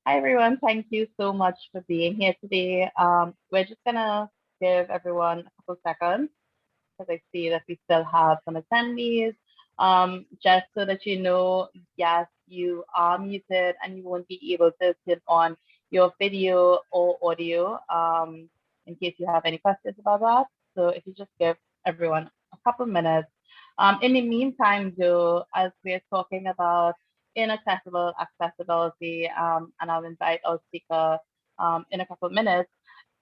Hi everyone, thank you so much for being here today. We're just gonna give everyone a couple seconds because I see that we still have some attendees. Just so that you know, yes, you are muted and you won't be able to turn on your video or audio in case you have any questions about that. So if you just give everyone a couple minutes. In the meantime, though, as we're talking about inaccessible accessibility, and I'll invite our speaker in a couple of minutes.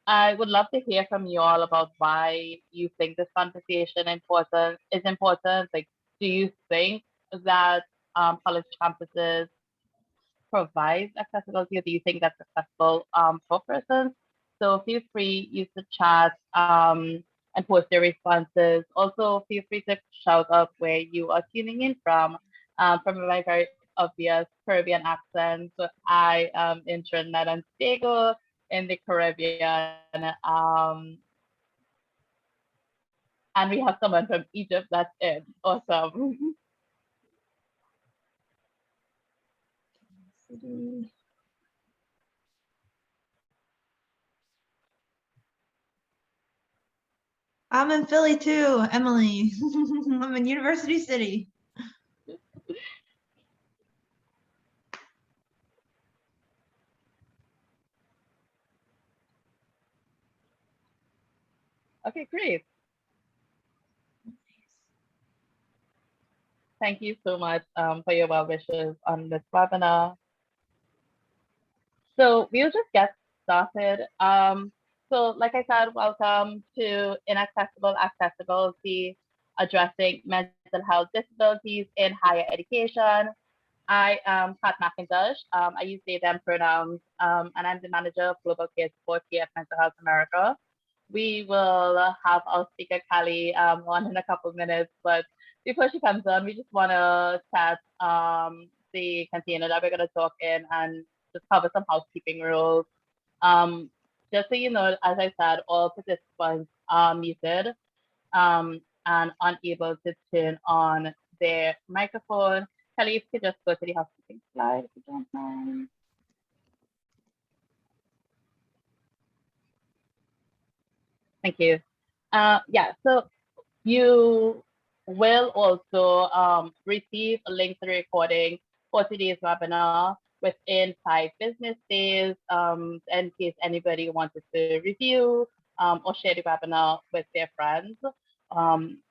I would love to hear from you all about why you think this conversation important. Like, do you think that college campuses provide accessibility, or do you think that's accessible for persons? So feel free, use the chat and post your responses. Also, feel free to shout out where you are tuning in from my very obvious Caribbean accent. So I am in Trinidad and Tobago in the Caribbean. And we have someone from Egypt that's in. Awesome. I'm in Philly too, Emily. I'm in University City. Okay, great. Thank you so much for your well wishes on this webinar. So we'll just get started. So like I said, welcome to Inaccessible Accessibility, addressing mental health disabilities in higher education. I am Pat McIntosh. I use they, them pronouns, and I'm the manager of Global Care Support here at Mental Health America. We will have our speaker, Callie, on in a couple of minutes, but before she comes on, we just want to chat the container that we're going to talk in and just cover some housekeeping rules. Um, just so you know, as I said, all participants are muted and unable to turn on their microphone. Kelly, if you could just go to the housekeeping slide, if you don't mind. Thank you. Yeah, so you will also receive a link to the recording for today's webinar within 5 business days in case anybody wanted to review or share the webinar with their friends.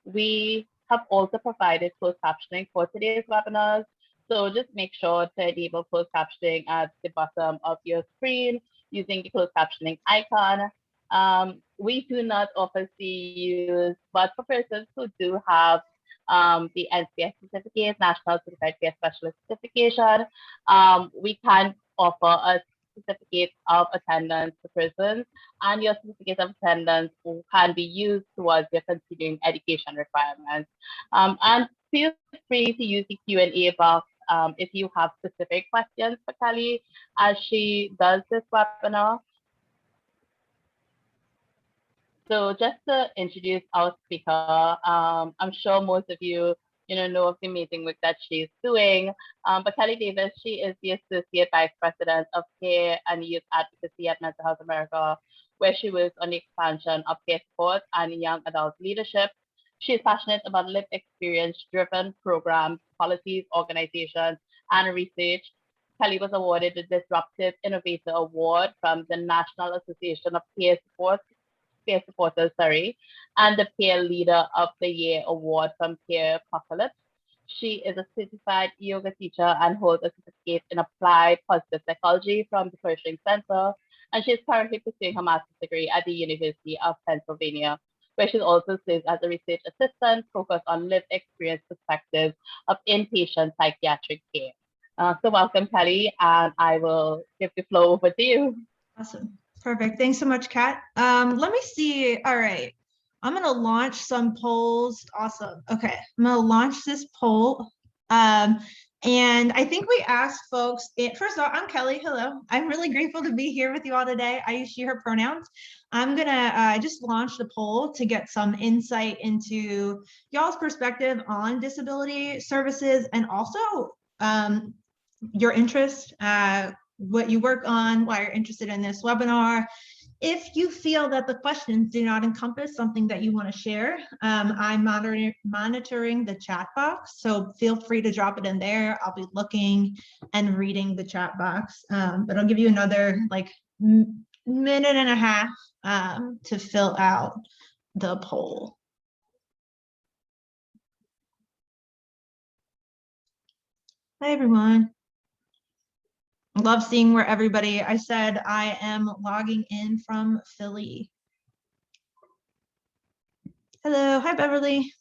We have also provided closed captioning for today's webinars. So just make sure to enable closed captioning at the bottom of your screen using the closed captioning icon. We do not offer CEUs, but for persons who do have the NCS certificate, National Certified Care Specialist certification, we can offer a certificate of attendance to persons, and your certificate of attendance can be used towards your continuing education requirements. And feel free to use the Q&A box if you have specific questions for Kelly as she does this webinar. So just to introduce our speaker, I'm sure most of you know of the amazing work that she's doing. But Kelly Davis, she is the Associate Vice President of Care and Youth Advocacy at Mental Health America, where she works on the expansion of care support and young adult leadership. She is passionate about lived experience-driven programs, policies, organizations, and research. Kelly was awarded the Disruptive Innovator Award from the National Association of Peer Supporters, and the Peer Leader of the Year award from Peer Apocalypse. She is a certified yoga teacher and holds a certificate in applied positive psychology from the Pershing Center. And she is currently pursuing her master's degree at the University of Pennsylvania, where she also serves as a research assistant focused on lived experience perspectives of inpatient psychiatric care. So welcome, Kelly, and I will give the floor over to you. Awesome. Perfect. Thanks so much, Kat. Let me see. All right. I'm going to launch some polls. Awesome. Okay. I'm going to launch this poll. And I think we asked folks, first of all, I'm Kelly. Hello. I'm really grateful to be here with you all today. I use she, her pronouns. I'm going to just launch the poll to get some insight into y'all's perspective on disability services and also your interest what you work on, why you're interested in this webinar. If you feel that the questions do not encompass something that you want to share, I'm monitoring the chat box, so feel free to drop it in there. I'll be looking and reading the chat box, but I'll give you another like minute and a half to fill out the poll. Hi, everyone. Love seeing where everybody, I said I am logging in from Philly. Hello, hi Beverly.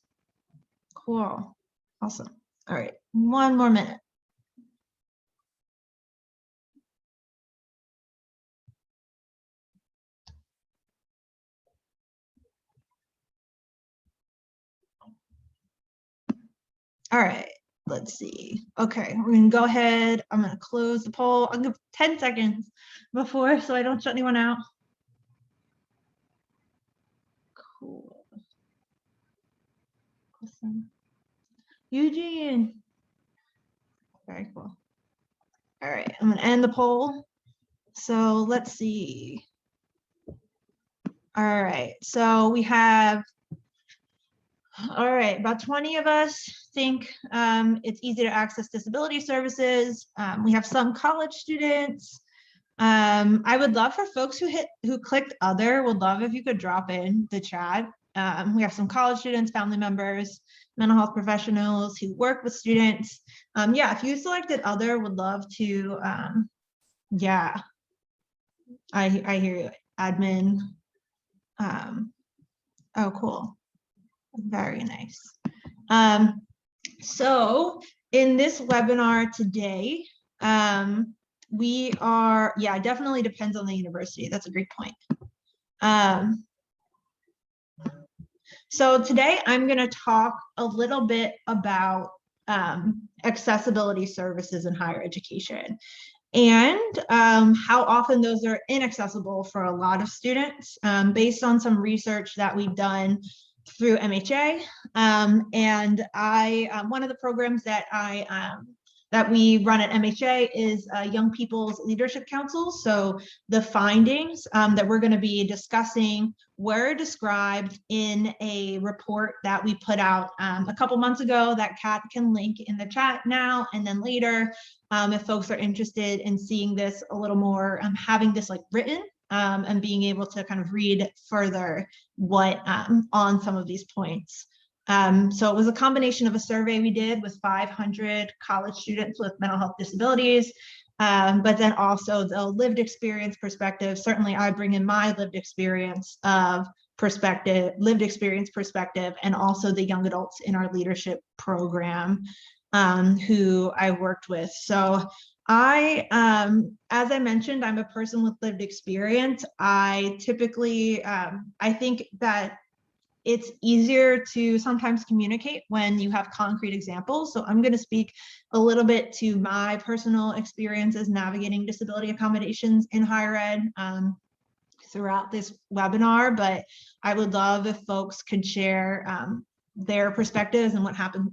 Cool, awesome. All right, one more minute. All right, let's see. Okay, we're gonna go ahead. I'm gonna close the poll. I'll give 10 seconds before so I don't shut anyone out. Cool. Awesome. Eugene. Very cool. All right, I'm gonna end the poll. So let's see. All right, so we have, all right, about 20 of us think it's easy to access disability services. We have some college students. I would love for folks who clicked other, would love if you could drop in the chat. We have some college students, family members, mental health professionals who work with students. Yeah, if you selected other, would love to, yeah, I hear you, admin. Oh, cool. Very nice. So in this webinar today, we are, yeah, it definitely depends on the university. That's a great point. So today I'm going to talk a little bit about accessibility services in higher education and how often those are inaccessible for a lot of students based on some research that we've done through MHA. And one of the programs that that we run at MHA is Young People's Leadership Council. So the findings that we're going to be discussing were described in a report that we put out a couple months ago that Kat can link in the chat now and then later. If folks are interested in seeing this a little more, having this like written and being able to kind of read further what on some of these points. So it was a combination of a survey we did with 500 college students with mental health disabilities, but then also the lived experience perspective. Certainly I bring in my lived experience perspective, and also the young adults in our leadership program who I worked with. So as I mentioned, I'm a person with lived experience. I typically, I think that it's easier to sometimes communicate when you have concrete examples. So I'm going to speak a little bit to my personal experiences navigating disability accommodations in higher ed throughout this webinar, but I would love if folks could share their perspectives and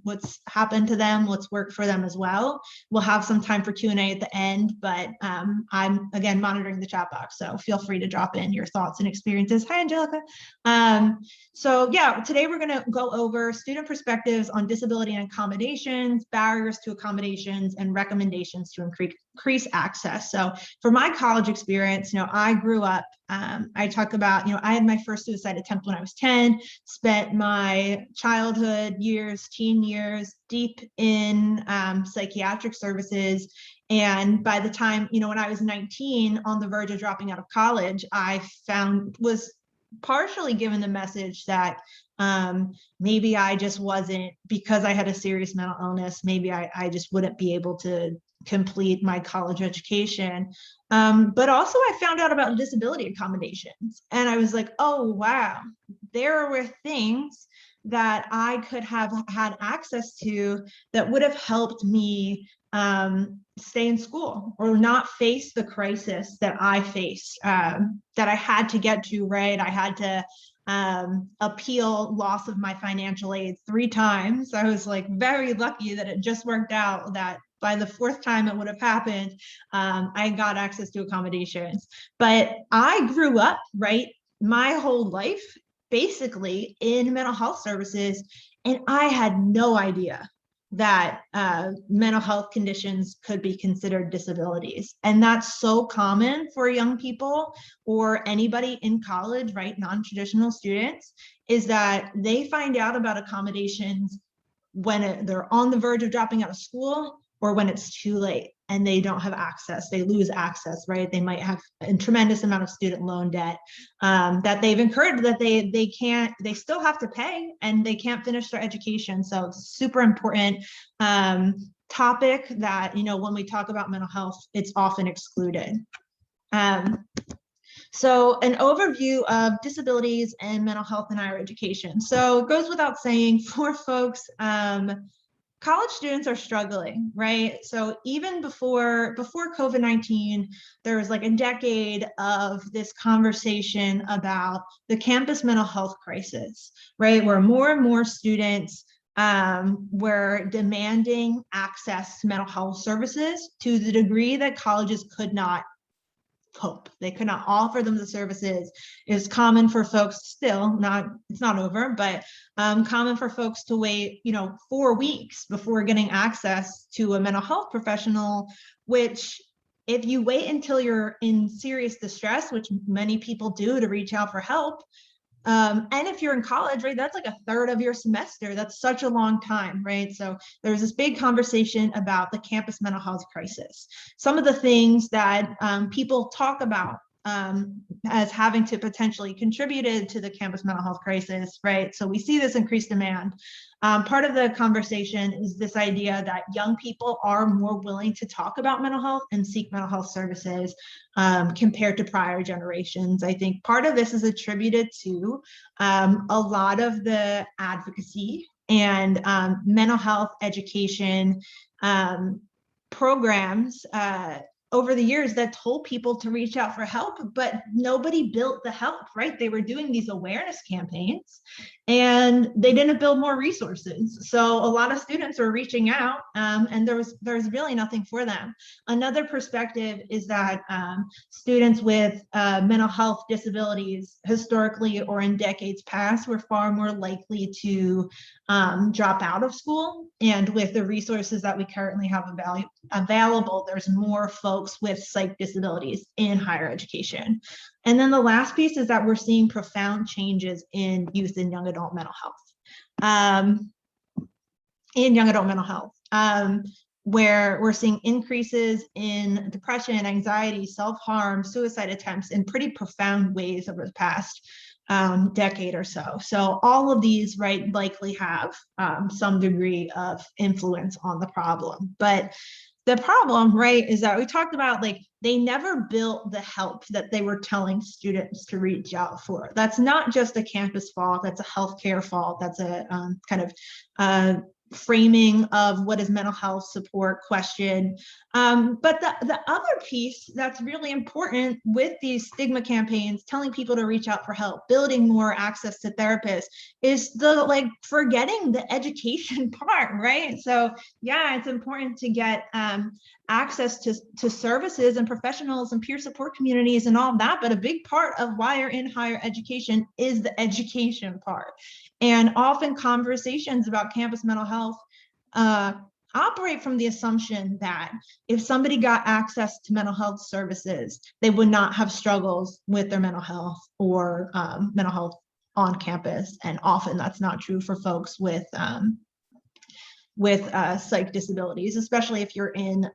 what's happened to them, what's worked for them as well. We'll have some time for Q&A at the end, but I'm again monitoring the chat box, so feel free to drop in your thoughts and experiences. Hi, Angelica. So yeah, today we're going to go over student perspectives on disability and accommodations, barriers to accommodations, and recommendations to increase access. So for my college experience, I grew up, I talk about, I had my first suicide attempt when I was 10, spent my childhood years, teen years, deep in psychiatric services. And by the time, when I was 19, on the verge of dropping out of college, I was partially given the message that maybe I just wasn't, because I had a serious mental illness, maybe I just wouldn't be able to complete my college education. But also I found out about disability accommodations and I was like, oh, wow, there were things that I could have had access to that would have helped me stay in school or not face the crisis that I faced, that I had to get to, right? I had to appeal loss of my financial aid 3 times. I was like very lucky that it just worked out that by the fourth time it would have happened, I got access to accommodations. But I grew up, right, my whole life basically in mental health services, and I had no idea that mental health conditions could be considered disabilities. And that's so common for young people or anybody in college, right, non-traditional students, is that they find out about accommodations when they're on the verge of dropping out of school or when it's too late and they don't have access, they lose access, right? They might have a tremendous amount of student loan debt that they've incurred that they still have to pay and they can't finish their education. So it's a super important topic that, you know, when we talk about mental health, it's often excluded. So an overview of disabilities and mental health in higher education. So it goes without saying for folks, college students are struggling, right? So even before COVID-19, there was like a decade of this conversation about the campus mental health crisis, right? Where more and more students were demanding access to mental health services to the degree that colleges could not cope. They could not offer them the services. It's common for folks still, it's not over, but common for folks to wait, you know, 4 weeks before getting access to a mental health professional, which if you wait until you're in serious distress, which many people do to reach out for help, and if you're in college, right, that's like a third of your semester. That's such a long time, right? So there's this big conversation about the campus mental health crisis. Some of the things that people talk about as having to potentially contributed to the campus mental health crisis, right? So we see this increased demand. Part of the conversation is this idea that young people are more willing to talk about mental health and seek mental health services compared to prior generations. I think part of this is attributed to a lot of the advocacy and mental health education programs over the years that told people to reach out for help, but nobody built the help, right? They were doing these awareness campaigns and they didn't build more resources. So a lot of students were reaching out and there's really nothing for them. Another perspective is that students with mental health disabilities historically or in decades past were far more likely to drop out of school. And with the resources that we currently have available, there's more folks with psych disabilities in higher education. And then the last piece is that we're seeing profound changes in youth and young adult mental health. Where we're seeing increases in depression, anxiety, self-harm, suicide attempts in pretty profound ways over the past decade or so. So all of these, right, likely have some degree of influence on the problem. But the problem, right, is that we talked about, like, they never built the help that they were telling students to reach out for. That's not just a campus fault, that's a healthcare fault, that's a kind of framing of what is mental health support question. But the other piece that's really important with these stigma campaigns, telling people to reach out for help, building more access to therapists, is the, like, forgetting the education part, right? So yeah, it's important to get access to services and professionals and peer support communities and all of that, but a big part of why you're in higher education is the education part. And often conversations about campus mental health operate from the assumption that if somebody got access to mental health services, they would not have struggles with their mental health or mental health on campus. And often that's not true for folks with psych disabilities, especially if you're in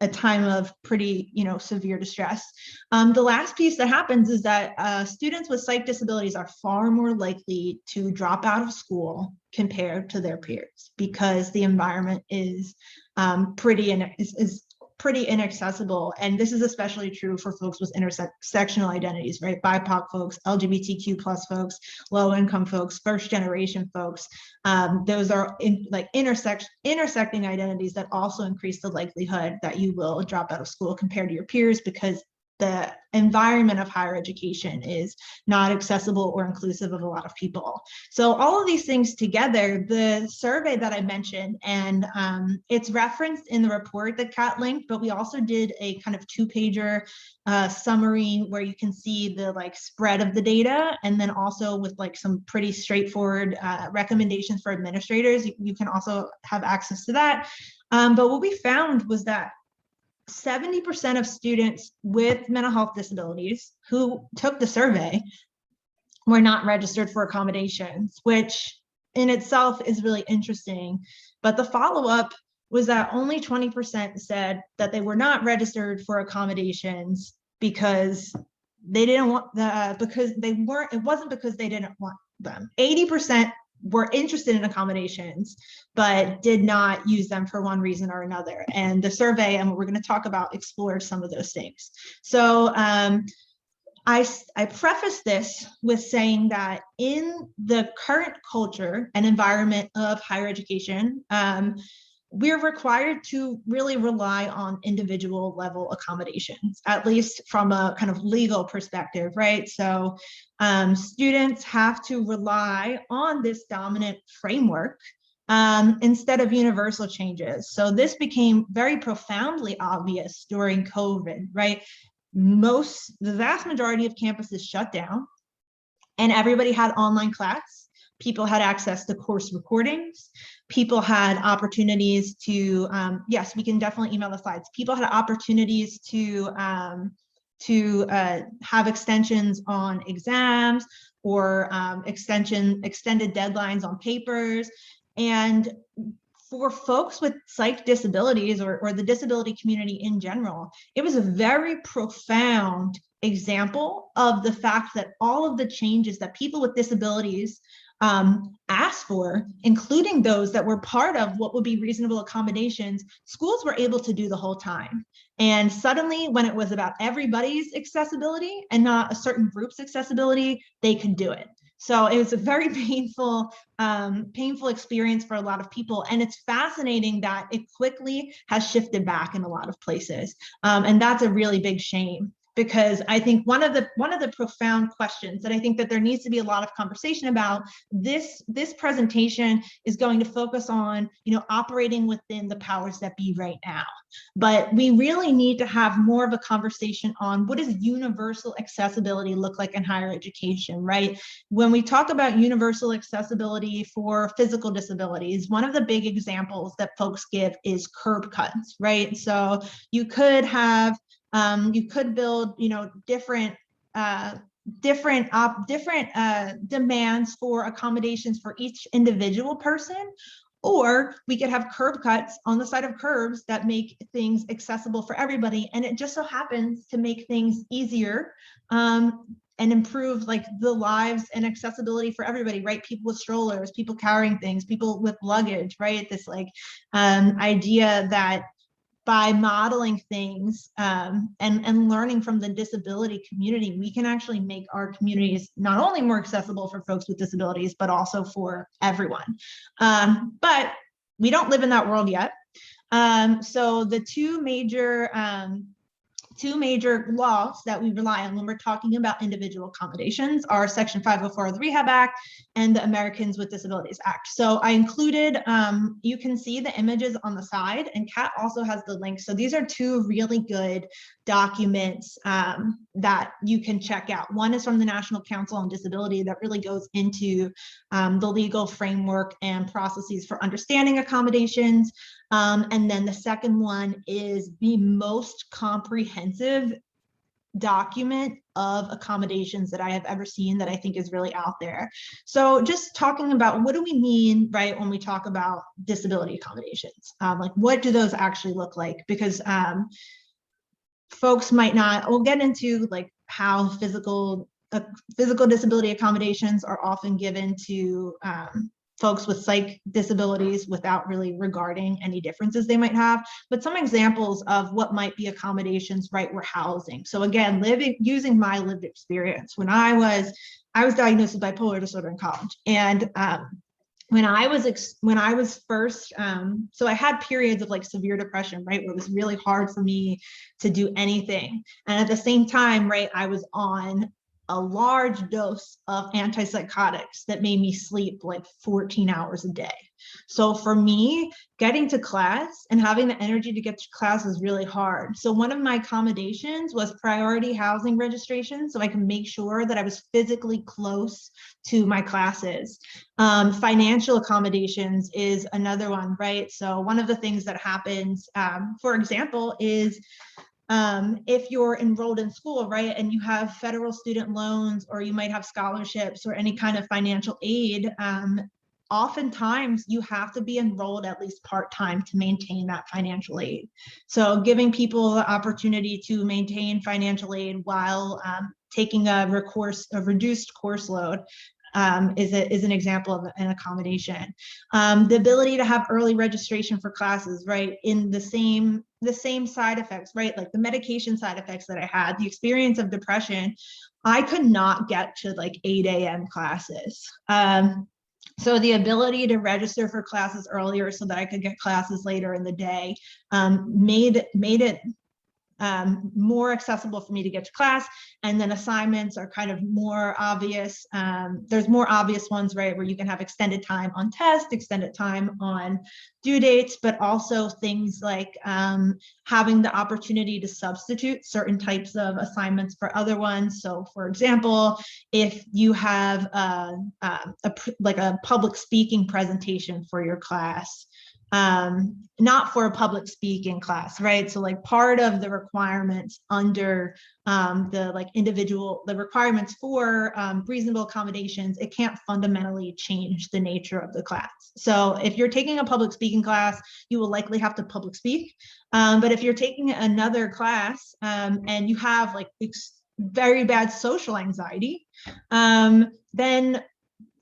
a time of pretty, you know, severe distress. The last piece that happens is that students with psych disabilities are far more likely to drop out of school compared to their peers because the environment is pretty inaccessible. And this is especially true for folks with intersectional identities, right? BIPOC folks, LGBTQ plus folks, low income folks, first generation folks. Those are intersecting identities that also increase the likelihood that you will drop out of school compared to your peers because the environment of higher education is not accessible or inclusive of a lot of people. So all of these things together, the survey that I mentioned, and it's referenced in the report that Kat linked, but we also did a kind of 2-pager summary where you can see the like spread of the data, and then also with like some pretty straightforward recommendations for administrators. You can also have access to that. But what we found was that 70% of students with mental health disabilities who took the survey were not registered for accommodations, which in itself is really interesting. But the follow-up was that only 20% said that they were not registered for accommodations because they didn't want because they weren't, it wasn't because they didn't want them. 80% were interested in accommodations, but did not use them for one reason or another. And the survey, and what we're going to talk about, explores some of those things. So I preface this with saying that in the current culture and environment of higher education, we're required to really rely on individual level accommodations, at least from a kind of legal perspective, right? So students have to rely on this dominant framework instead of universal changes. So this became very profoundly obvious during COVID, right? The vast majority of campuses shut down and everybody had online class. People had access to course recordings. People had opportunities to, yes, we can definitely email the slides. People had opportunities to have extensions on exams or extended deadlines on papers. And for folks with psych disabilities or the disability community in general, it was a very profound example of the fact that all of the changes that people with disabilities asked for, including those that were part of what would be reasonable accommodations, schools were able to do the whole time. And suddenly, when it was about everybody's accessibility and not a certain group's accessibility, they could do it. So it was a very painful experience for a lot of people. And it's fascinating that it quickly has shifted back in a lot of places. And that's a really big shame, because I think one of the profound questions that I think that there needs to be a lot of conversation about, this presentation is going to focus on, operating within the powers that be right now. But we really need to have more of a conversation on what does universal accessibility look like in higher education, right? When we talk about universal accessibility for physical disabilities, one of the big examples that folks give is curb cuts, right? So you could have you could build, different demands for accommodations for each individual person, or we could have curb cuts on the side of curbs that make things accessible for everybody. And it just so happens to make things easier and improve like the lives and accessibility for everybody, right? People with strollers, people carrying things, people with luggage, right? This like idea that by modeling things and learning from the disability community, we can actually make our communities not only more accessible for folks with disabilities, but also for everyone. But we don't live in that world yet. So the two major laws that we rely on when we're talking about individual accommodations are Section 504 of the Rehab Act and the Americans with Disabilities Act. So I included, you can see the images on the side, and Kat also has the link. So these are two really good documents that you can check out. One is from the National Council on Disability that really goes into the legal framework and processes for understanding accommodations. And then the second one is the most comprehensive document of accommodations that I have ever seen that I think is really out there. So just talking about what do we mean, right, when we talk about disability accommodations? Like what do those actually look like? Because folks might not, we'll get into like how physical disability accommodations are often given to folks with psych disabilities without really regarding any differences they might have, but some examples of what might be accommodations, right, were housing. So again, using my lived experience, when I was diagnosed with bipolar disorder in college, and when I was first, so I had periods of like severe depression, right, where it was really hard for me to do anything. And at the same time, right, I was on a large dose of antipsychotics that made me sleep like 14 hours a day. So for me, getting to class and having the energy to get to class was really hard. So one of my accommodations was priority housing registration, so I can make sure that I was physically close to my classes. Financial accommodations is another one, right? So one of the things that happens, for example, is if you're enrolled in school, right, and you have federal student loans, or you might have scholarships or any kind of financial aid, oftentimes you have to be enrolled at least part-time to maintain that financial aid. So giving people the opportunity to maintain financial aid while taking a reduced course load is an example of an accommodation. The ability to have early registration for classes, right, in the same side effects, right, like the medication side effects that I had, the experience of depression, I could not get to like 8 a.m. classes. So the ability to register for classes earlier so that I could get classes later in the day made it more accessible for me to get to class. And then assignments are kind of more obvious. There's more obvious ones, right, where you can have extended time on tests, extended time on due dates, but also things like having the opportunity to substitute certain types of assignments for other ones. So for example, if you have like a public speaking presentation for your class, not for a public speaking class, right? So like part of the requirements under the requirements for reasonable accommodations, it can't fundamentally change the nature of the class. So if you're taking a public speaking class, you will likely have to public speak. But if you're taking another class and you have like very bad social anxiety, then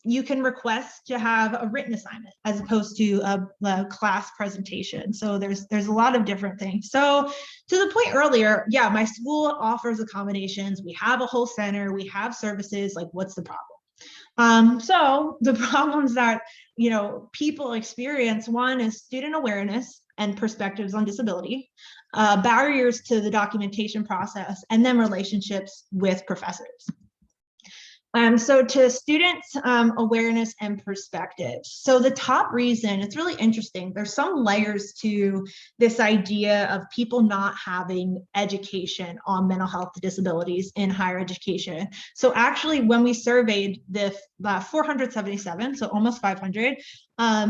you can request to have a written assignment as opposed to a class presentation. So there's a lot of different things. So to the point earlier, yeah, my school offers accommodations. We have a whole center, we have services, like what's the problem? So the problems that, you know, people experience, one is student awareness and perspectives on disability, barriers to the documentation process, and then relationships with professors. So to students' awareness and perspectives. So the top reason, it's really interesting, there's some layers to this idea of people not having education on mental health disabilities in higher education. So actually, when we surveyed the 477, so almost 500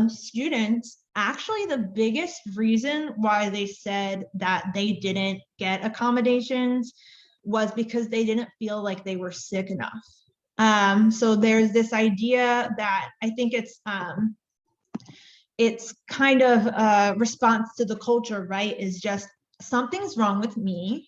students, actually the biggest reason why they said that they didn't get accommodations was because they didn't feel like they were sick enough. So there's this idea that I think it's kind of a response to the culture, right? Is just something's wrong with me.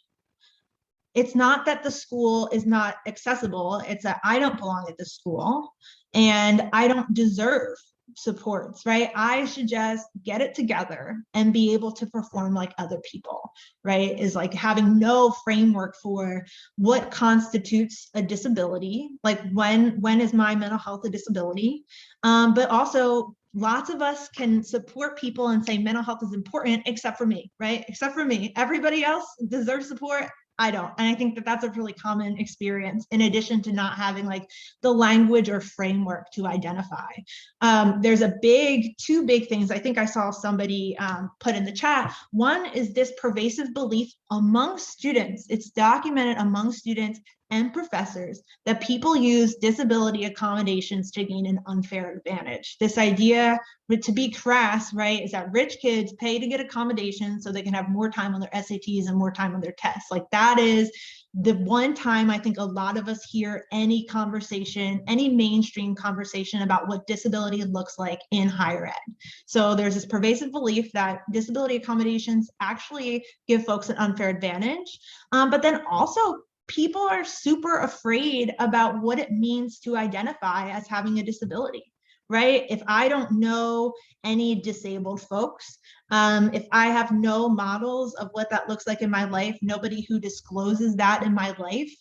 It's not that the school is not accessible. It's that I don't belong at the school and I don't deserve supports, right? I should just get it together and be able to perform like other people, right? Is like having no framework for what constitutes a disability, like when is my mental health a disability, but also lots of us can support people and say mental health is important, except for me, right? Except for me, everybody else deserves support. I don't. And I think that that's a really common experience, in addition to not having like the language or framework to identify. There's two big things I think I saw somebody put in the chat. One is this pervasive belief among students. It's documented among students and professors that people use disability accommodations to gain an unfair advantage. This idea, to be crass, right, is that rich kids pay to get accommodations so they can have more time on their SATs and more time on their tests. Like that is the one time I think a lot of us hear any conversation, any mainstream conversation about what disability looks like in higher ed. So there's this pervasive belief that disability accommodations actually give folks an unfair advantage, but then also people are super afraid about what it means to identify as having a disability, right? If I don't know any disabled folks, If I have no models of what that looks like in my life, nobody who discloses that in my life,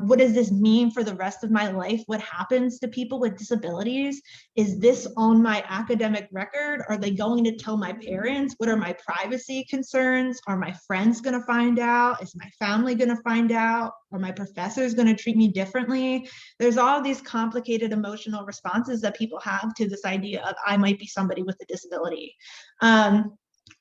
what does this mean for the rest of my life? What happens to people with disabilities? Is this on my academic record? Are they going to tell my parents? What are my privacy concerns? Are my friends going to find out? Is my family going to find out? Are my professors going to treat me differently? There's all these complicated emotional responses that people have to this idea of I might be somebody with a disability.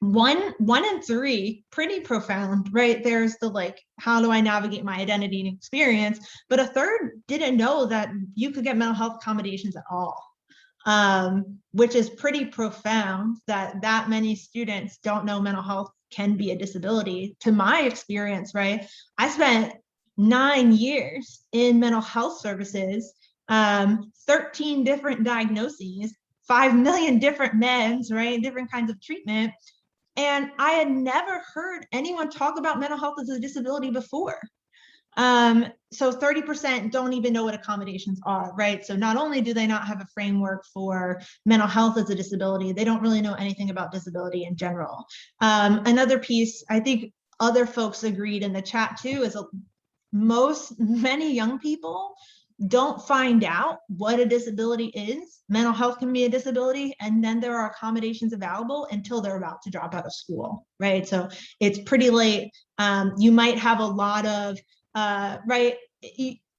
One and three, pretty profound, right? There's the like, how do I navigate my identity and experience? But a third didn't know that you could get mental health accommodations at all, which is pretty profound that many students don't know mental health can be a disability. To my experience, right? I spent 9 years in mental health services, 13 different diagnoses, 5 million different meds, right? Different kinds of treatment. And I had never heard anyone talk about mental health as a disability before. So 30% don't even know what accommodations are, right? So not only do they not have a framework for mental health as a disability, they don't really know anything about disability in general. Another piece, I think other folks agreed in the chat too, is many young people don't find out what a disability is. Mental health can be a disability, and then there are accommodations available until they're about to drop out of school, right? So it's pretty late. You might have a lot of, right,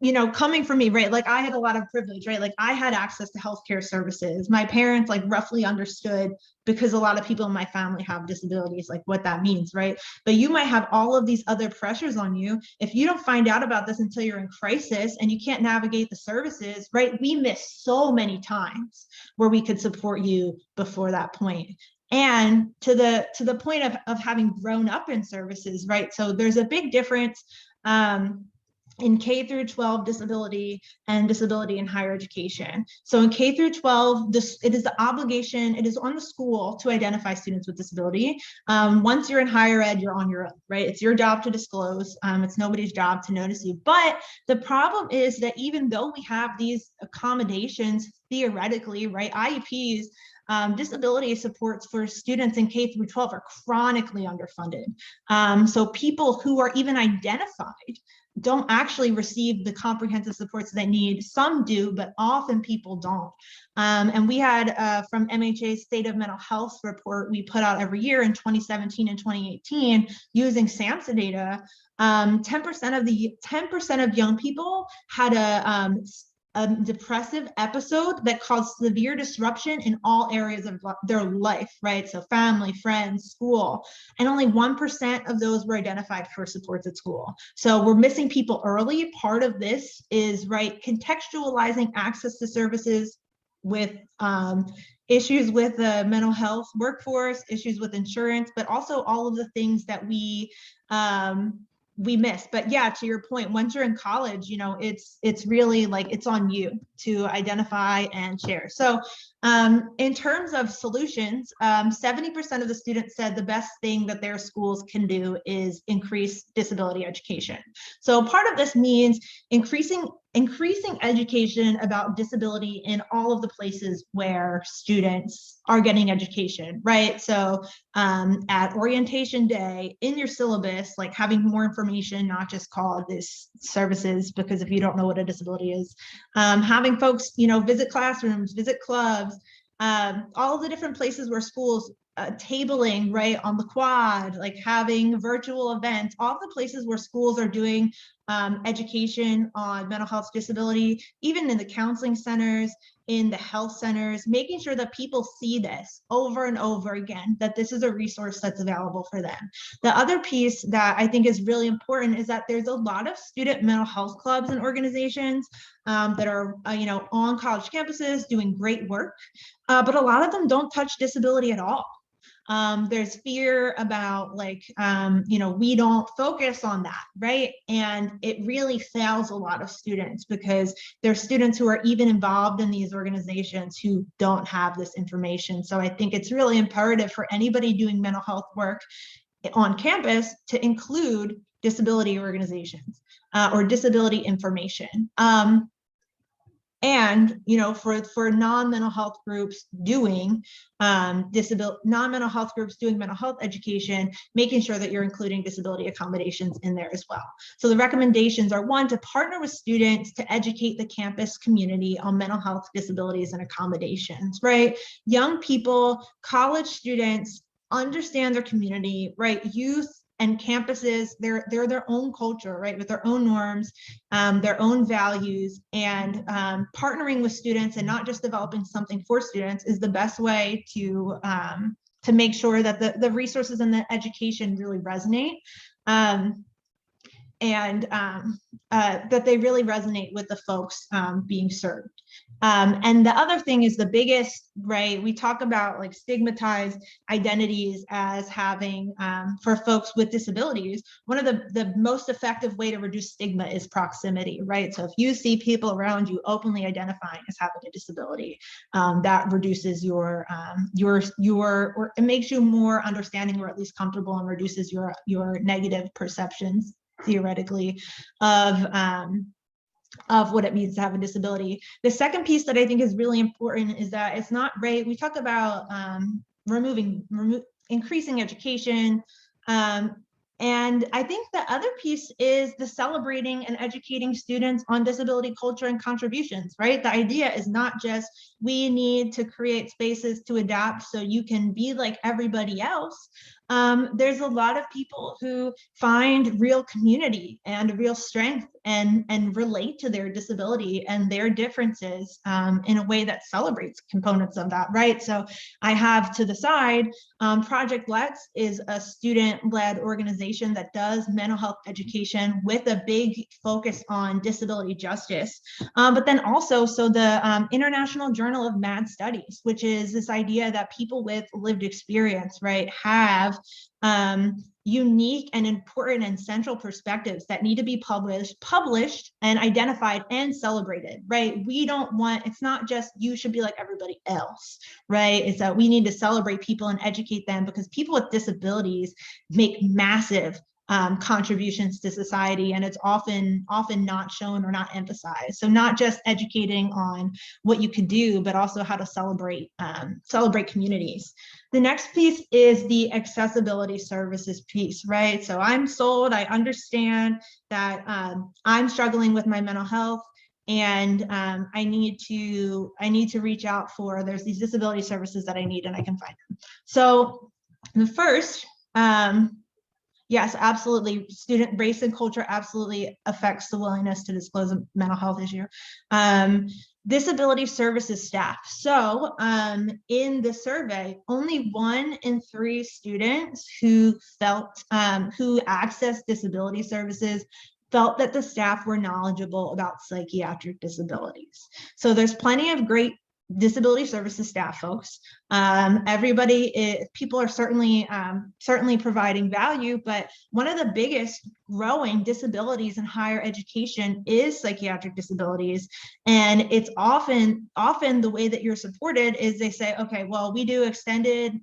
you know, coming from me, right? Like I had a lot of privilege, right? Like I had access to healthcare services. My parents like roughly understood, because a lot of people in my family have disabilities, like what that means, right? But you might have all of these other pressures on you. If you don't find out about this until you're in crisis and you can't navigate the services, right? We miss so many times where we could support you before that point. And to the point of having grown up in services, right? So there's a big difference in K through 12 disability and disability in higher education. So in K through 12, it is the obligation, it is on the school to identify students with disability. Once you're in higher ed, you're on your own, right? It's your job to disclose. It's nobody's job to notice you. But the problem is that even though we have these accommodations, theoretically, right, IEPs, disability supports for students in K through 12 are chronically underfunded. So people who are even identified don't actually receive the comprehensive supports they need. Some do, but often people don't. And we had from MHA's State of Mental Health report we put out every year in 2017 and 2018 using SAMHSA data. 10% of young people had a depressive episode that caused severe disruption in all areas of their life, right? So family, friends, school, and only 1% of those were identified for supports at school. So we're missing people early. Part of this is, right, contextualizing access to services with issues with the mental health workforce, issues with insurance, but also all of the things that we miss. But yeah, to your point, once you're in college, you know, it's really like it's on you to identify and share. So in terms of solutions, 70% of the students said the best thing that their schools can do is increase disability education. So part of this means increasing education about disability in all of the places where students are getting education, right? So at orientation day, in your syllabus, like having more information, not just call this services, because if you don't know what a disability is, having folks, you know, visit classrooms, visit clubs, all of the different places where schools tabling, right, on the quad, like having virtual events, all the places where schools are doing education on mental health disability, even in the counseling centers, in the health centers, making sure that people see this over and over again, that this is a resource that's available for them. The other piece that I think is really important is that there's a lot of student mental health clubs and organizations that are, you know, on college campuses doing great work, but a lot of them don't touch disability at all. There's fear about like, you know, we don't focus on that, right? And it really fails a lot of students because there's students who are even involved in these organizations who don't have this information. So I think it's really imperative for anybody doing mental health work on campus to include disability organizations or disability information. And, you know, for non-mental health groups doing non-mental health groups doing mental health education, making sure that you're including disability accommodations in there as well. So the recommendations are, one, to partner with students to educate the campus community on mental health, disabilities, and accommodations, right? Young people, college students, understand their community, right? Youth and campuses, they're their own culture, right? With their own norms, their own values, and partnering with students and not just developing something for students is the best way to make sure that the resources and the education really resonate. And that they really resonate with the folks being served. And the other thing is the biggest, right? We talk about like stigmatized identities as having, for folks with disabilities, one of the most effective way to reduce stigma is proximity, right? So if you see people around you openly identifying as having a disability, that reduces your or it makes you more understanding or at least comfortable, and reduces your negative perceptions, theoretically, of what it means to have a disability. The second piece that I think is really important is that it's not right. We talk about increasing education. And I think the other piece is the celebrating and educating students on disability culture and contributions, right? The idea is not just we need to create spaces to adapt so you can be like everybody else. There's a lot of people who find real community and real strength and relate to their disability and their differences in a way that celebrates components of that, right? So I have to the side, Project Let's is a student-led organization that does mental health education with a big focus on disability justice. But then also, so the International Journal of Mad Studies, which is this idea that people with lived experience, right, have unique and important and central perspectives that need to be published and identified and celebrated, right? We don't want, it's not just you should be like everybody else, right? It's that we need to celebrate people and educate them, because people with disabilities make massive contributions to society, and it's often not shown or not emphasized. So not just educating on what you could do, but also how to celebrate communities. The next piece is the accessibility services piece, right? So I'm sold, I understand that I'm struggling with my mental health, and I need to reach out for, there's these disability services that I need and I can find them. So the first, yes, absolutely. Student race and culture absolutely affects the willingness to disclose a mental health issue. Disability services staff. So in the survey, only 1 in 3 students who accessed disability services felt that the staff were knowledgeable about psychiatric disabilities. So there's plenty of great disability services staff folks. People are certainly providing value, but one of the biggest growing disabilities in higher education is psychiatric disabilities. And it's often the way that you're supported is they say, okay, well, we do extended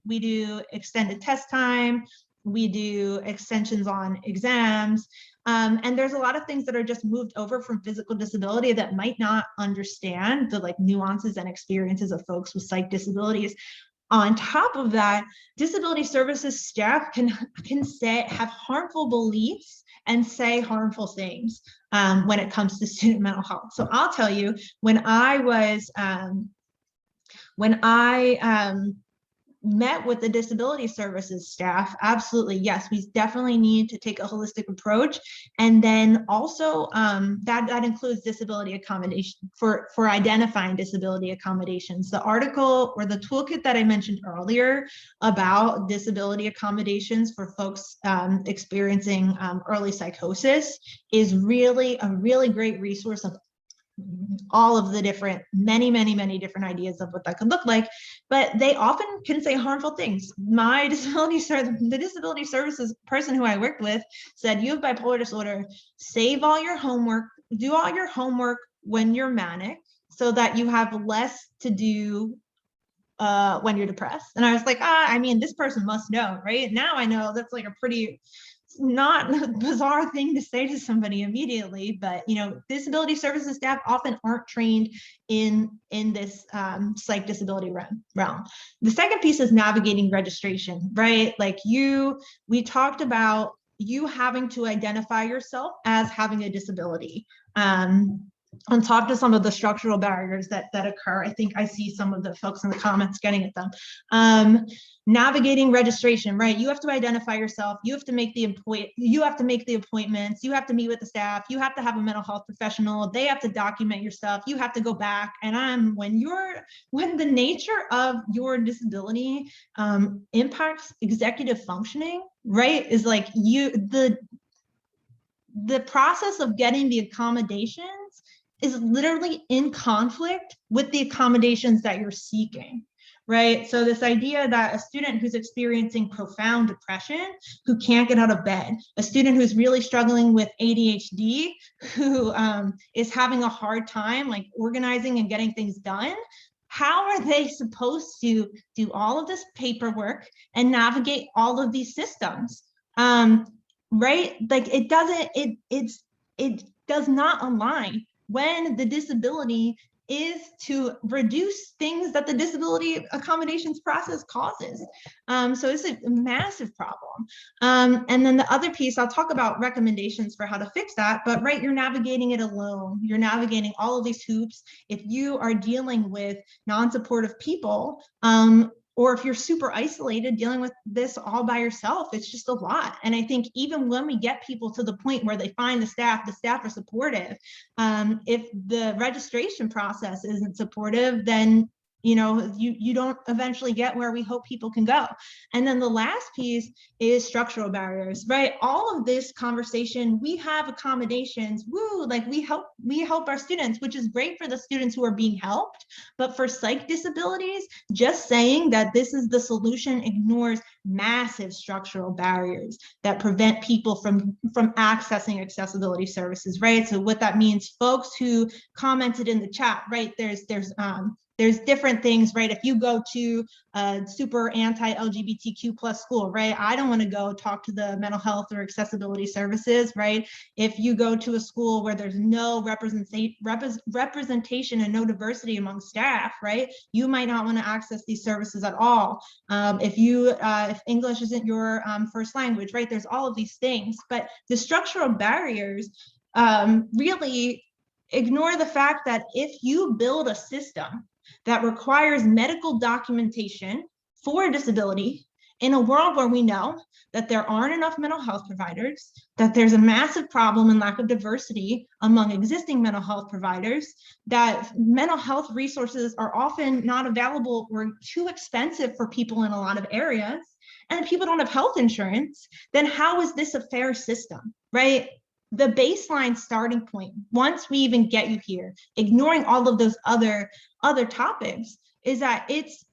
test time, we do extensions on exams. And there's a lot of things that are just moved over from physical disability that might not understand the like nuances and experiences of folks with psych disabilities. On top of that, disability services staff can have harmful beliefs and say harmful things when it comes to student mental health. So I'll tell you, when I met with the disability services staff, absolutely, yes, we definitely need to take a holistic approach. And then also that includes disability accommodation for identifying disability accommodations. The article or the toolkit that I mentioned earlier about disability accommodations for folks experiencing early psychosis is really a really great resource of all of the different, many different ideas of what that could look like, but they often can say harmful things. The disability services person who I worked with said, you have bipolar disorder, save all your homework, do all your homework when you're manic so that you have less to do when you're depressed. And I was like, I mean, this person must know, right? Now I know that's like a pretty not a bizarre thing to say to somebody immediately, but disability services staff often aren't trained in this psych disability realm. The second piece is navigating registration, right? Like we talked about you having to identify yourself as having a disability. On top of some of the structural barriers that occur. I think I see some of the folks in the comments getting at them. Navigating registration, right? You have to identify yourself. You have to make the appointments. You have to meet with the staff. You have to have a mental health professional. They have to document your stuff. You have to go back. And when the nature of your disability impacts executive functioning, right? Is like the process of getting the accommodations is literally in conflict with the accommodations that you're seeking, right? So this idea that a student who's experiencing profound depression, who can't get out of bed, a student who's really struggling with ADHD, who is having a hard time like organizing and getting things done, how are they supposed to do all of this paperwork and navigate all of these systems? Right? Like it does not align when the disability is to reduce things that the disability accommodations process causes. So it's a massive problem. And then the other piece, I'll talk about recommendations for how to fix that, but right, you're navigating it alone. You're navigating all of these hoops. If you are dealing with non-supportive people, or if you're super isolated dealing with this all by yourself, it's just a lot. And I think even when we get people to the point where they find the staff are supportive, if the registration process isn't supportive, then you don't eventually get where we hope people can go. And then the last piece is structural barriers, right? All of this conversation, we have accommodations, woo, like we help our students, which is great for the students who are being helped. But for psych disabilities, just saying that this is the solution ignores massive structural barriers that prevent people from accessing accessibility services, right? So what that means, folks who commented in the chat, right? There's different things, right? If you go to a super anti-LGBTQ plus school, right? I don't want to go talk to the mental health or accessibility services, right? If you go to a school where there's no representation and no diversity among staff, right? You might not want to access these services at all. If English isn't your first language, right? There's all of these things, but the structural barriers really ignore the fact that if you build a system that requires medical documentation for a disability in a world where we know that there aren't enough mental health providers, that there's a massive problem and lack of diversity among existing mental health providers, that mental health resources are often not available or too expensive for people in a lot of areas, and people don't have health insurance, then how is this a fair system, right? The baseline starting point, once we even get you here, ignoring all of those other topics, is that it's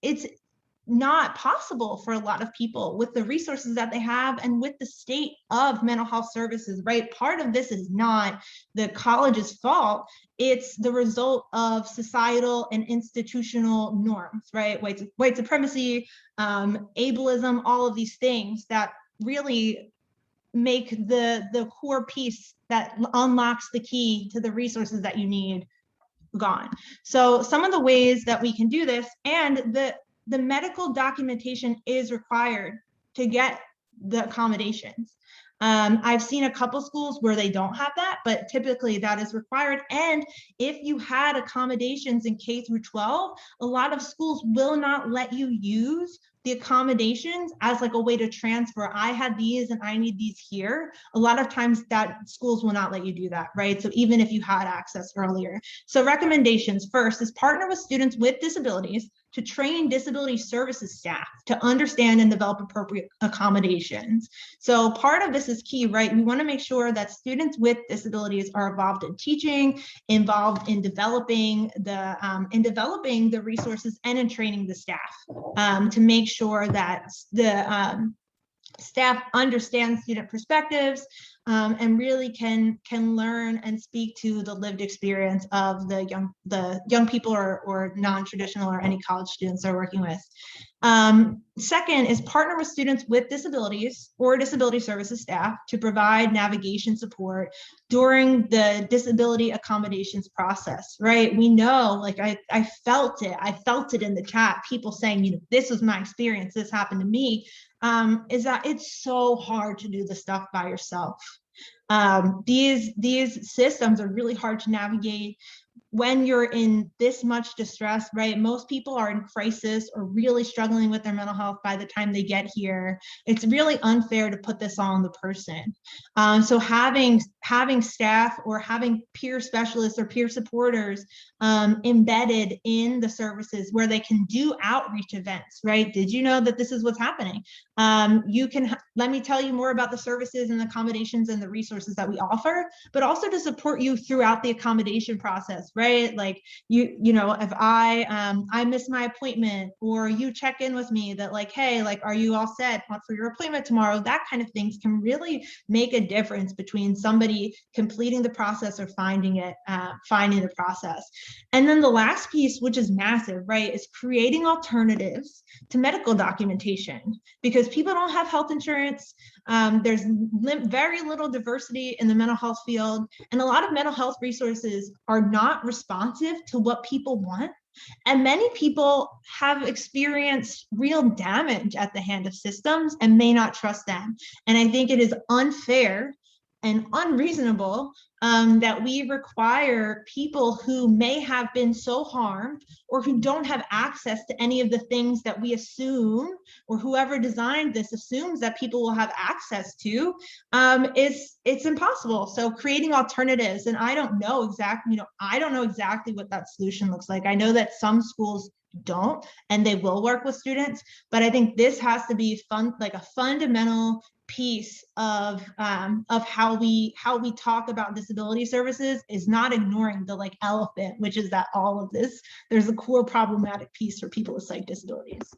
not possible for a lot of people with the resources that they have and with the state of mental health services, right? Part of this is not the college's fault. It's the result of societal and institutional norms, right? White supremacy, ableism, all of these things that really make the core piece that unlocks the key to the resources that you need gone. So some of the ways that we can do this, and the medical documentation is required to get the accommodations. I've seen a couple schools where they don't have that, but typically that is required. And if you had accommodations in K through 12, a lot of schools will not let you use the accommodations as like a way to transfer. I had these and I need these here. A lot of times that schools will not let you do that, right? So even if you had access earlier. So recommendations first is partner with students with disabilities to train disability services staff to understand and develop appropriate accommodations. So part of this is key, right? We want to make sure that students with disabilities are involved in teaching, involved in developing the resources and in training the staff to make sure that the staff understand student perspectives and really can learn and speak to the lived experience of the young people or non-traditional or any college students they're working with. Second is partner with students with disabilities or disability services staff to provide navigation support during the disability accommodations process, right? We know, like I felt it in the chat, people saying, you know, this was my experience, this happened to me, is that it's so hard to do the stuff by yourself. These systems are really hard to navigate when you're in this much distress, right? Most people are in crisis or really struggling with their mental health by the time they get here. It's really unfair to put this on the person. So having staff or having peer specialists or peer supporters embedded in the services where they can do outreach events, right? Did you know that this is what's happening? You can, let me tell you more about the services and accommodations and the resources that we offer, but also to support you throughout the accommodation process, right? Like you know, if I miss my appointment, or you check in with me that like, hey, like, are you all set for your appointment tomorrow? That kind of things can really make a difference between somebody completing the process or finding the process. And then the last piece, which is massive, right, is creating alternatives to medical documentation, because people don't have health insurance. There's very little diversity in the mental health field, and a lot of mental health resources are not responsive to what people want. And many people have experienced real damage at the hand of systems and may not trust them. And I think it is unfair and unreasonable that we require people who may have been so harmed or who don't have access to any of the things that we assume, or whoever designed this assumes that people will have access to, it's impossible. So creating alternatives, and I don't know exactly what that solution looks like. I know that some schools don't, and they will work with students, but I think this has to be like a fundamental piece of how we talk about disability services, is not ignoring the like elephant, which is that all of this, there's a core problematic piece for people with psych disabilities.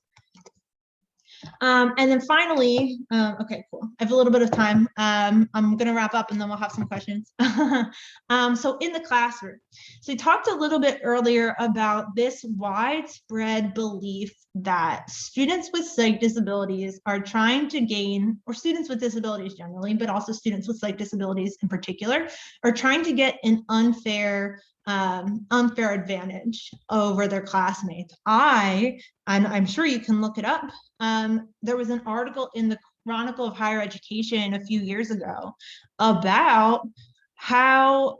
And then finally, okay, cool. I have a little bit of time. I'm going to wrap up and then we'll have some questions. So in the classroom, so we talked a little bit earlier about this widespread belief that students with psych disabilities are trying to gain, or students with disabilities generally, but also students with psych disabilities in particular, are trying to get an unfair advantage over their classmates. And I'm sure you can look it up. There was an article in the Chronicle of Higher Education a few years ago about how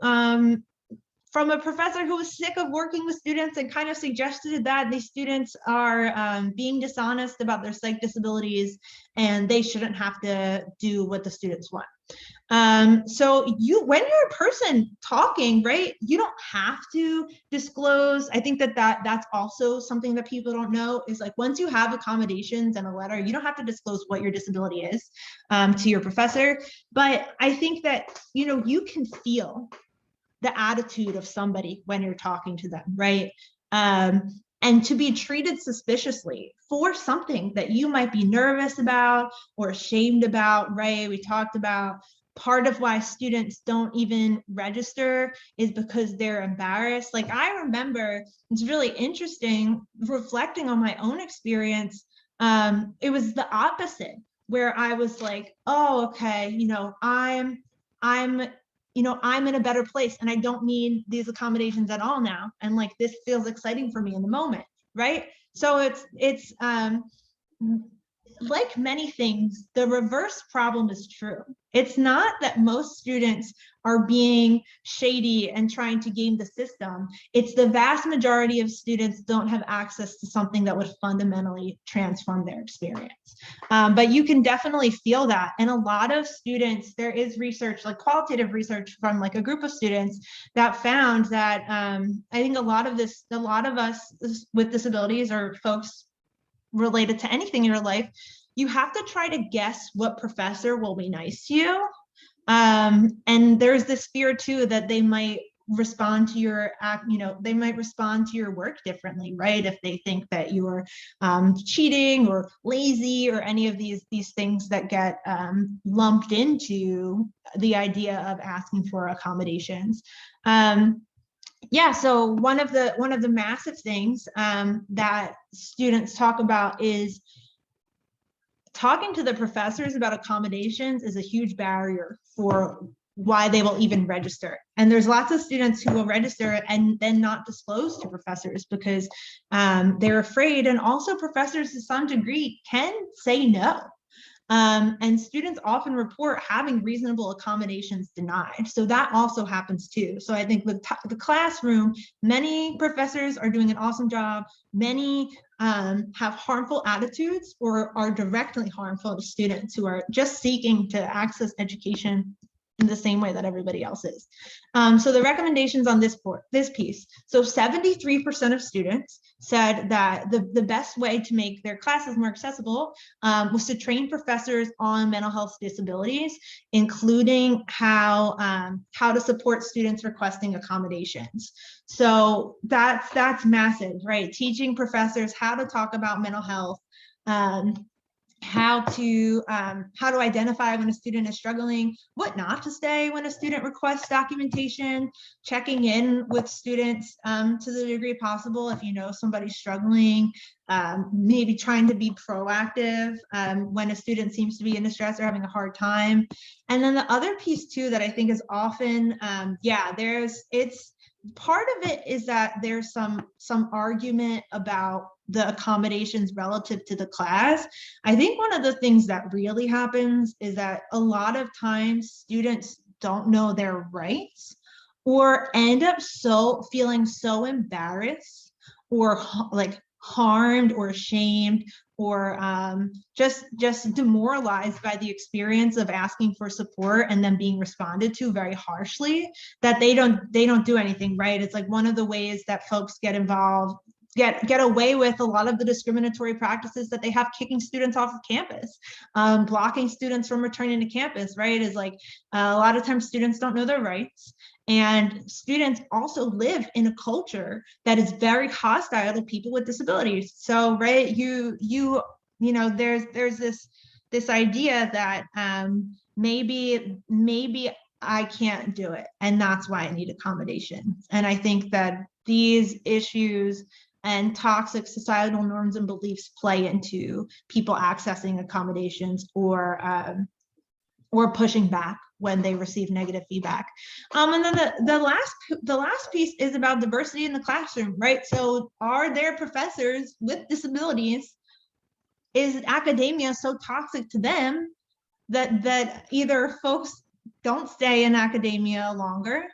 from a professor who was sick of working with students and kind of suggested that these students are being dishonest about their psych disabilities and they shouldn't have to do what the students want. So when you're a person talking, right, you don't have to disclose. I think that's also something that people don't know, is like, once you have accommodations and a letter, you don't have to disclose what your disability is to your professor. But I think that, you know, you can feel the attitude of somebody when you're talking to them, right? And to be treated suspiciously for something that you might be nervous about or ashamed about, right? We talked about part of why students don't even register is because they're embarrassed. Like, I remember, it's really interesting, reflecting on my own experience, it was the opposite, where I was like, oh, okay, you know, I'm in a better place and I don't need these accommodations at all now. And like, this feels exciting for me in the moment, right? So it's like many things, the reverse problem is true. It's not that most students are being shady and trying to game the system. It's the vast majority of students don't have access to something that would fundamentally transform their experience. But you can definitely feel that. And a lot of students, there is research, like qualitative research from like a group of students that found that I think a lot of us with disabilities, or folks related to anything in your life, you have to try to guess what professor will be nice to you. And there's this fear too that they might respond to your they might respond to your work differently, right? If they think that you're cheating or lazy or any of these things that get lumped into the idea of asking for accommodations. Yeah, so one of the massive things that students talk about is talking to the professors about accommodations is a huge barrier for why they will even register. And there's lots of students who will register and then not disclose to professors because they're afraid. And also professors to some degree can say no. And students often report having reasonable accommodations denied. So that also happens too. So I think with the classroom, many professors are doing an awesome job. Many have harmful attitudes or are directly harmful to students who are just seeking to access education in the same way that everybody else is. So the recommendations on this piece. So 73% of students said that the best way to make their classes more accessible was to train professors on mental health disabilities, including how to support students requesting accommodations. So that's massive, right? Teaching professors how to talk about mental health, how to identify when a student is struggling, what not to say when a student requests documentation, checking in with students to the degree possible if you know somebody's struggling, maybe trying to be proactive when a student seems to be in distress or having a hard time. And then the other piece too that I think is often, part of it is that there's some argument about the accommodations relative to the class. I think one of the things that really happens is that a lot of times students don't know their rights or end up feeling so embarrassed or like harmed or ashamed or just demoralized by the experience of asking for support and then being responded to very harshly that they don't do anything, right? It's like one of the ways that folks get involved, get away with a lot of the discriminatory practices that they have, kicking students off of campus, blocking students from returning to campus, right? Is like a lot of times students don't know their rights. And students also live in a culture that is very hostile to people with disabilities. So, right, you know, there's this idea that maybe I can't do it, and that's why I need accommodation. And I think that these issues and toxic societal norms and beliefs play into people accessing accommodations or pushing back when they receive negative feedback. And then the last piece is about diversity in the classroom, right? So are there professors with disabilities? Is academia so toxic to them that either folks don't stay in academia longer,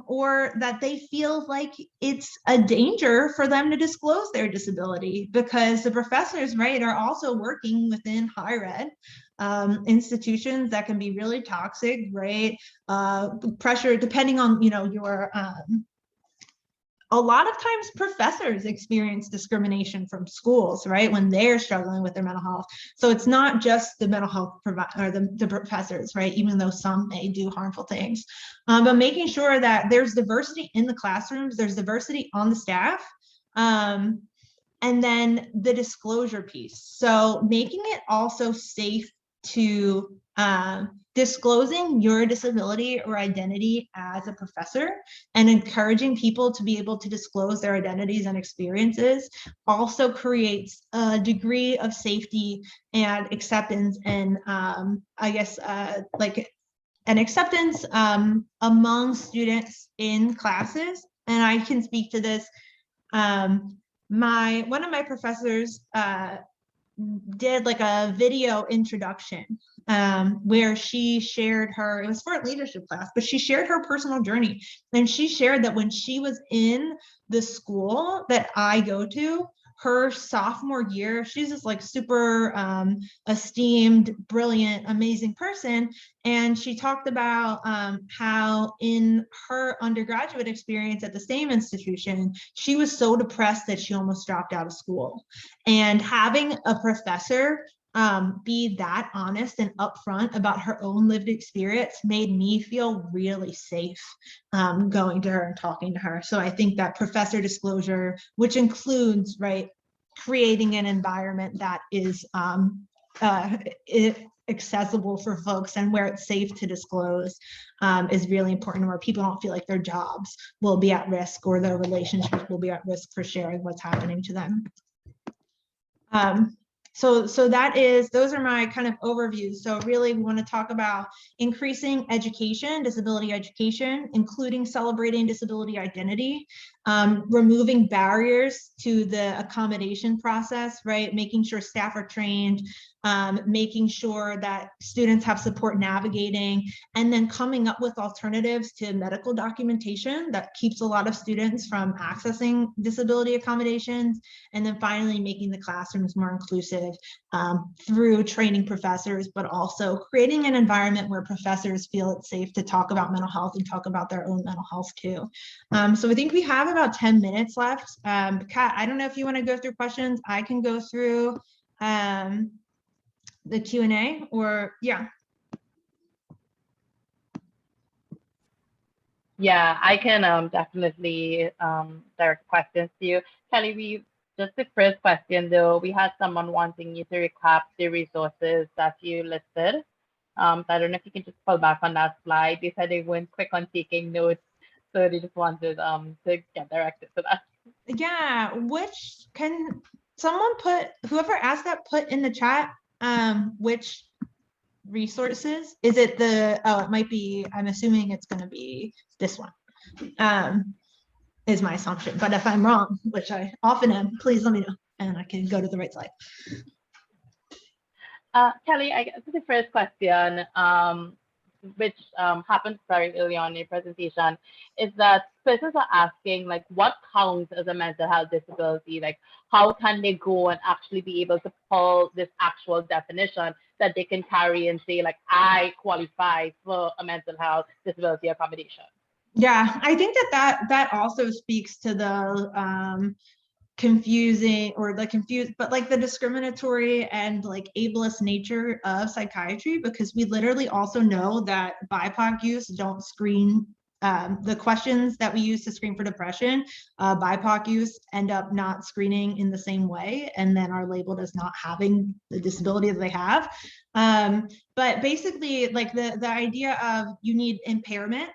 or that they feel like it's a danger for them to disclose their disability because the professors, right, are also working within higher ed institutions that can be really toxic, right? Pressure, depending on, you know, your a lot of times professors experience discrimination from schools, right, when they're struggling with their mental health. So it's not just the mental health or the professors, right, even though some may do harmful things. But making sure that there's diversity in the classrooms, there's diversity on the staff, and then the disclosure piece. So making it also safe to disclosing your disability or identity as a professor and encouraging people to be able to disclose their identities and experiences also creates a degree of safety and acceptance and I guess like an acceptance among students in classes. And I can speak to this. One of my professors did like a video introduction where she shared it was for a leadership class, but she shared her personal journey. And she shared that when she was in the school that I go to, her sophomore year, she's this like super esteemed, brilliant, amazing person. And she talked about how in her undergraduate experience at the same institution, she was so depressed that she almost dropped out of school. And having a professor be that honest and upfront about her own lived experience made me feel really safe going to her and talking to her. So I think that professor disclosure, which includes, right, creating an environment that is accessible for folks and where it's safe to disclose is really important, where people don't feel like their jobs will be at risk or their relationships will be at risk for sharing what's happening to them. So those are my kind of overviews. So really we want to talk about increasing education, disability education, including celebrating disability identity, removing barriers to the accommodation process, right? Making sure staff are trained, making sure that students have support navigating, and then coming up with alternatives to medical documentation that keeps a lot of students from accessing disability accommodations, and then finally making the classrooms more inclusive through training professors, but also creating an environment where professors feel it's safe to talk about mental health and talk about their own mental health too. So I think we have about 10 minutes left. Kat, I don't know if you want to go through questions. I can go through the Q&A, or yeah. Yeah, I can definitely direct questions to you. Kelly, just the first question though, we had someone wanting you to recap the resources that you listed. So I don't know if you can just pull back on that slide. They said they weren't quick on taking notes, so they just wanted to get directed to that. Yeah, which can someone put, whoever asked that, put in the chat which resources? Is it the, oh, it might be, I'm assuming it's going to be this one, is my assumption. But if I'm wrong, which I often am, please let me know and I can go to the right slide. Kelly, I guess the first question, which happened very early on in your presentation, is that persons are asking, like, what counts as a mental health disability? Like, how can they go and actually be able to pull this actual definition that they can carry and say, like, I qualify for a mental health disability accommodation? Yeah, I think that also speaks to the confusing, or the confused, but like the discriminatory and like ableist nature of psychiatry, because we literally also know that BIPOC use don't screen the questions that we use to screen for depression. BIPOC use end up not screening in the same way and then are labeled as not having the disability that they have. But basically, like the idea of you need impairment,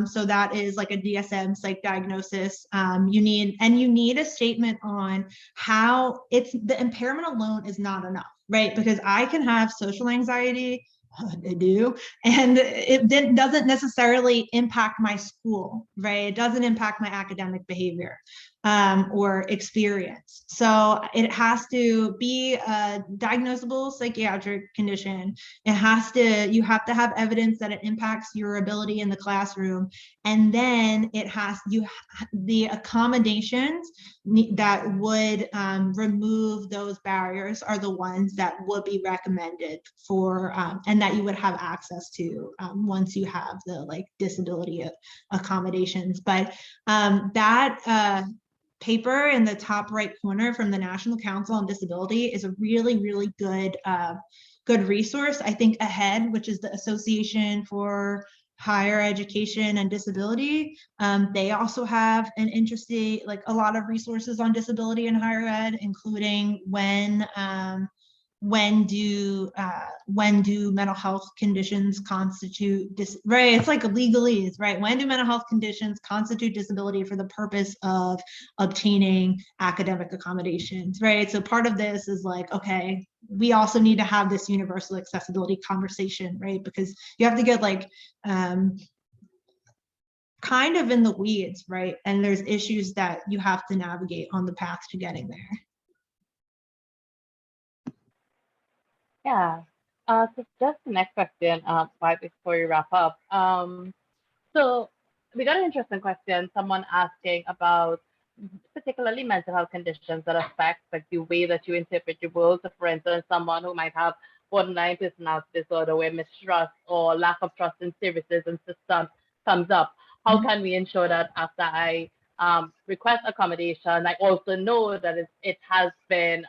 so that is like a DSM psych diagnosis. You need a statement on how it's, the impairment alone is not enough, right? Because I can have social anxiety, I do, and it doesn't necessarily impact my school, right? It doesn't impact my academic behavior or experience. So it has to be a diagnosable psychiatric condition. It has to, you have to have evidence that it impacts your ability in the classroom. And then it has, the accommodations that would remove those barriers are the ones that would be recommended for, and that you would have access to once you have the like disability accommodations. But that paper in the top right corner from the National Council on Disability is a really, really good resource. I think AHEAD, which is the Association for Higher Education and Disability, they also have an interesting, like a lot of resources on disability in higher ed, including when do mental health conditions constitute right? It's like legalese, right? When do mental health conditions constitute disability for the purpose of obtaining academic accommodations, right? So part of this is like, okay, we also need to have this universal accessibility conversation, right? Because you have to get like kind of in the weeds, right? And there's issues that you have to navigate on the path to getting there. Yeah. So just the next question, right before we wrap up. So we got an interesting question. Someone asking about particularly mental health conditions that affect like the way that you interpret your world. So, for instance, someone who might have borderline personality disorder, where mistrust or lack of trust in services and systems comes up. How can we ensure that after I request accommodation, I also know that it has been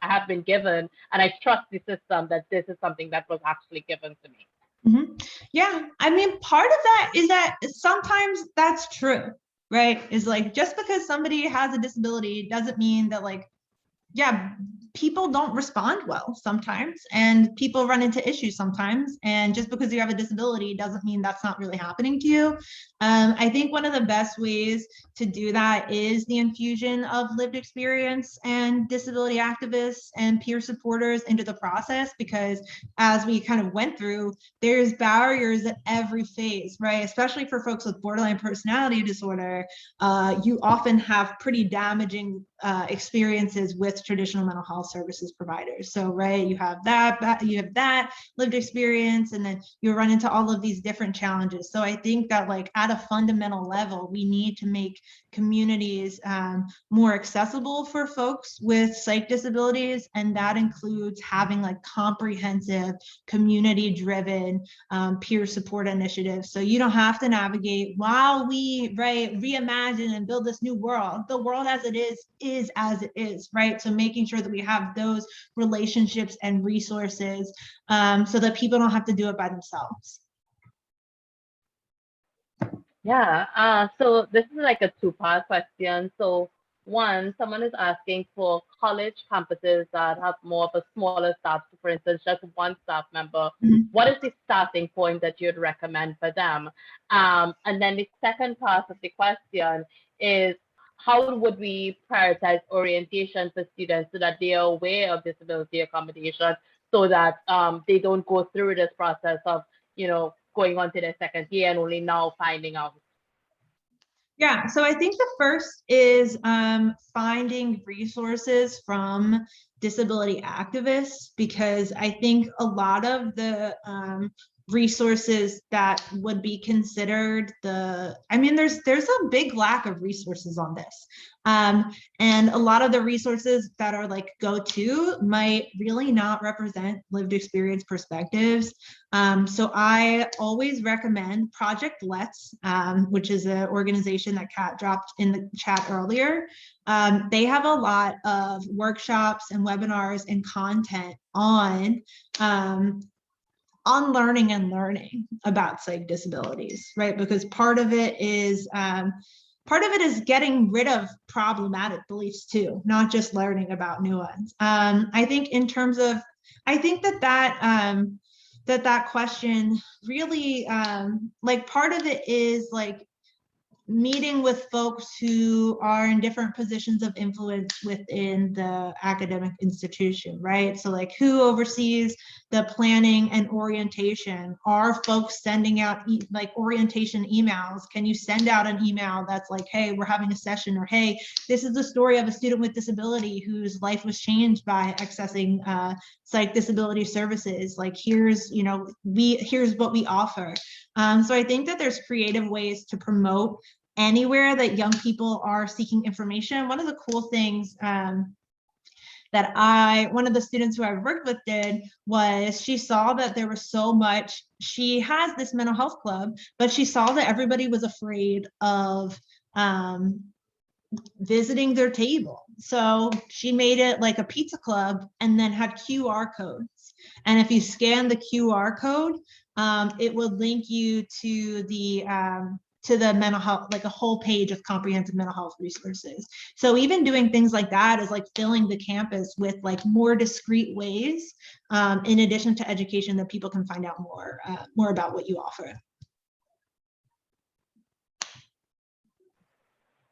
I have been given, and I trust the system that this is something that was actually given to me. Mm-hmm. Yeah, I mean, part of that is that sometimes that's true, right? Is like, just because somebody has a disability doesn't mean that, like, yeah, people don't respond well sometimes, and people run into issues sometimes. And just because you have a disability doesn't mean that's not really happening to you. I think one of the best ways to do that is the infusion of lived experience and disability activists and peer supporters into the process, because as we kind of went through, there's barriers at every phase, right? Especially for folks with borderline personality disorder, you often have pretty damaging experiences with traditional mental health services providers. So, right, you have that lived experience, and then you run into all of these different challenges. So I think that, like, at a fundamental level, we need to make communities more accessible for folks with psych disabilities, and that includes having like comprehensive community-driven peer support initiatives. So you don't have to navigate while we reimagine and build this new world. The world as it is as it is, right? So making sure that we have those relationships and resources so that people don't have to do it by themselves. Yeah, so this is like a two-part question. So one, someone is asking for college campuses that have more of a smaller staff, so for instance, just one staff member. What is the starting point that you'd recommend for them? And then the second part of the question is, how would we prioritize orientation for students so that they are aware of disability accommodation, so that they don't go through this process of, going on to their second year and only now finding out? Yeah, so I think the first is finding resources from disability activists, because I think a lot of the resources that would be considered there's a big lack of resources on this. And a lot of the resources that are like go-to might really not represent lived experience perspectives. So I always recommend Project Let's, which is an organization that Kat dropped in the chat earlier. They have a lot of workshops and webinars and content on learning about psych disabilities, right? Because part of it is getting rid of problematic beliefs too, not just learning about new ones. I think in terms of, I think that question really, like, part of it is like meeting with folks who are in different positions of influence within the academic institution, right? So like, who oversees the planning and orientation? Are folks sending out like orientation emails? Can you send out an email that's like, hey, we're having a session, or hey, this is the story of a student with disability whose life was changed by accessing psych disability services. Like, here's what we offer. So I think that there's creative ways to promote anywhere that young people are seeking information. One of the cool things that one of the students who I worked with did was, she saw that there was so much, she has this mental health club, but she saw that everybody was afraid of visiting their table. So she made it like a pizza club and then had QR codes. And if you scan the QR code, it would link you to the mental health, like a whole page of comprehensive mental health resources. So even doing things like that is like filling the campus with like more discrete ways, in addition to education, that people can find out more about what you offer.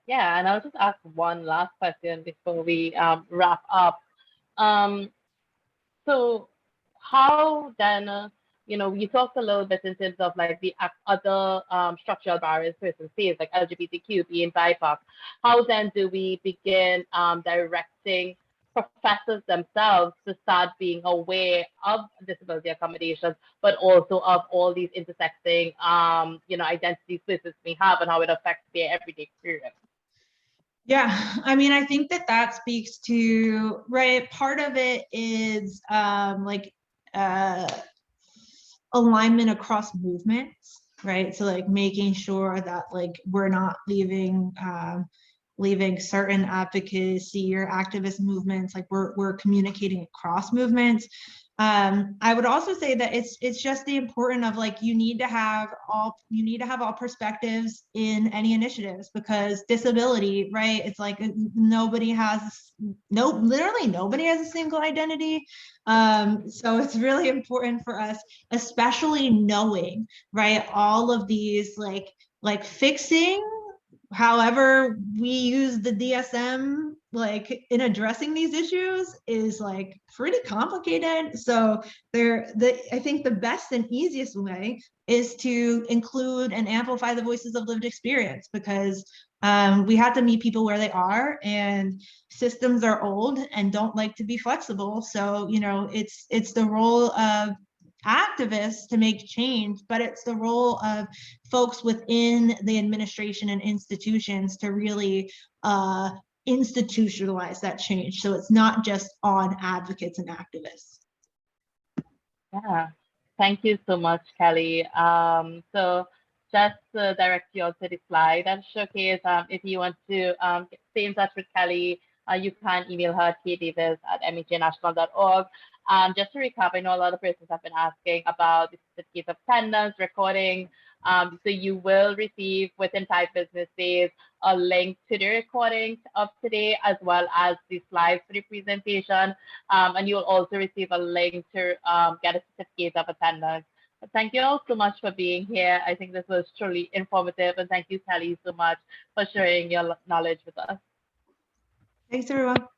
Yeah, and I'll just ask one last question before we wrap up. So how then, you talked a little bit in terms of like the other structural barriers persons face, like LGBTQ, being BIPOC. How then do we begin directing professors themselves to start being aware of disability accommodations, but also of all these intersecting, identities persons may have and how it affects their everyday experience? Yeah, I mean, I think that speaks to, right, part of it is alignment across movements, right? So like making sure that like we're not leaving certain advocacy or activist movements, like we're communicating across movements. I would also say that it's just the important of like you need to have all perspectives in any initiatives, because disability, right? It's like literally nobody has a single identity. So it's really important for us, especially knowing, right, all of these like fixing however we use the DSM like in addressing these issues is like pretty complicated. So I think the best and easiest way is to include and amplify the voices of lived experience, because we have to meet people where they are, and systems are old and don't like to be flexible. So, you know, it's the role of activists to make change, but it's the role of folks within the administration and institutions to really institutionalize that change. So it's not just on advocates and activists. Yeah, thank you so much, Kelly. So just to direct you all to the slide and showcase, if you want to stay in touch with Kelly, you can email her at kdavis@mejnational.org. Just to recap, I know a lot of persons have been asking about the certificate of attendance, recording. So you will receive within 5 business days a link to the recording of today, as well as the slides for the presentation. And you'll also receive a link to get a certificate of attendance. But thank you all so much for being here. I think this was truly informative. And thank you, Kelly, so much for sharing your knowledge with us. Thanks, everyone.